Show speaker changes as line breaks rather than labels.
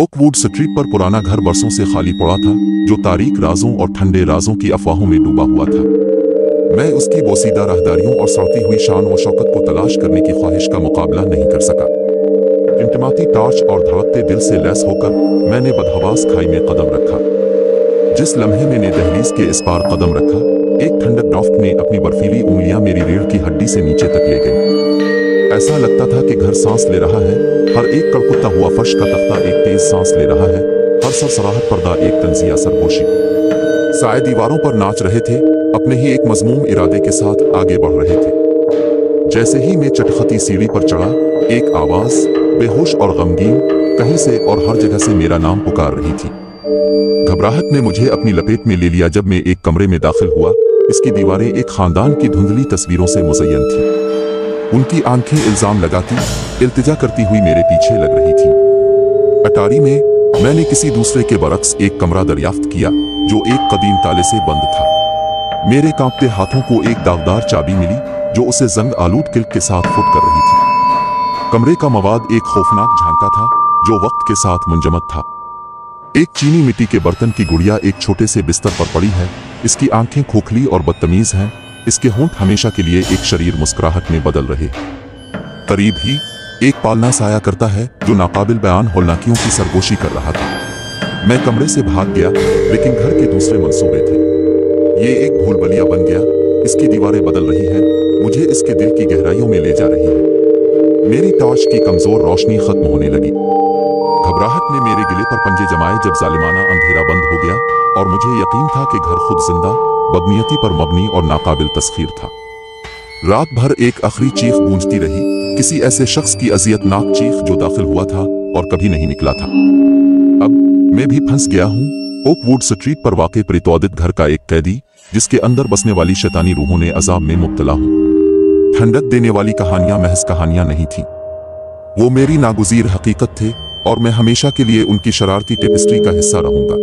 Oakwood street पर पुराना घर बरसों से खाली पड़ा था, जो तारीक राजों और ठंडे राजों की अफवाहों में डूबा हुआ था। मैं उसकी बोसीदा राहदारियों और सड़ती हुई शान व शौकत को तलाश करने की ख्वाहिश का मुकाबला नहीं कर सका। टिमटिमाती टॉर्च और धड़कते दिल से लैस होकर मैंने बदहवास खाई में कदम रखा। जिस लम्हे मैंने दहलीज के इस पार कदम रखा, एक ठंडक ड्राफ्ट ने अपनी बर्फीली उंगलियां मेरी रीढ़ की हड्डी से नीचे तक ले गई। ऐसा लगता था कि घर सांस ले रहा है, हर एक कड़कुता हुआ फर्श का तख्ता एक तेज सांस ले रहा है, हर सरसराहट पर्दा एक तंजिया सरगोशी। साए दीवारों पर नाच रहे थे, अपने ही एक मजमूम इरादे के साथ आगे बढ़ रहे थे। जैसे ही मैं चटखती सीढ़ी पर चढ़ा, एक आवाज बेहोश और गमगीन कहीं से और हर जगह से मेरा नाम पुकार रही थी। घबराहट ने मुझे अपनी लपेट में ले लिया जब मैं एक कमरे में दाखिल हुआ। इसकी दीवारें एक खानदान की धुंधली तस्वीरों से मुज़य्यन थी। उनकी आंखें इल्जाम लगाती, इल्तिजा करती हुई मेरे पीछे लग रही थी। अटारी में मैंने किसी दूसरे के बरक्स एक कमरा दरियाफ्त किया, जो एक कदीम ताले से बंद था। मेरे कांपते हाथों को एक दागदार चाबी मिली, जो उसे जंग आलूद किल्क के साथ फुट कर रही थी। कमरे का मवाद एक खौफनाक झांका था, जो वक्त के साथ मुंजमद था। एक चीनी मिट्टी के बर्तन की गुड़िया एक छोटे से बिस्तर पर पड़ी है। इसकी आंखें खोखली और बदतमीज हैं। इसके होंठ हमेशा के लिए एक शरीर मुस्कुराहट में बदल रहे। करीब ही एक पालना साया करता है, जो नाकाबिल बयान हौलनाकियों की सरगोशी कर रहा था। मैं कमरे से भाग गया, लेकिन घर के दूसरे मंसूबे थे। ये एक भूल भुलैया बन गया। इसकी दीवारें बदल रही हैं, मुझे इसके दिल की गहराइयों में ले जा रही है। मेरी टॉर्च की कमजोर रोशनी खत्म होने लगी। घबराहट ने मेरे गिले पर पंजे जमाए जब जालिमाना अंधेरा बंद हो गया, और मुझे यकीन था कि घर खुद जिंदा, बदनीयती पर मबनी और नाकाबिल तस्खीर था। रात भर एक आखिरी चीख गूंजती रही, किसी ऐसे शख्स की अजियतनाक चीख जो दाखिल हुआ था और कभी नहीं निकला था। अब मैं भी फंस गया हूँ, ओकवुड स्ट्रीट पर वाक़े परितौदित घर का एक कैदी, जिसके अंदर बसने वाली शैतानी रूहों ने अजाब में मुब्तला हूँ। ठंडक देने वाली कहानियां महज कहानियां नहीं थीं, वो मेरी नागुज़ीर हकीकत थे, और मैं हमेशा के लिए उनकी शरारती टेपेस्ट्री का हिस्सा रहूंगा।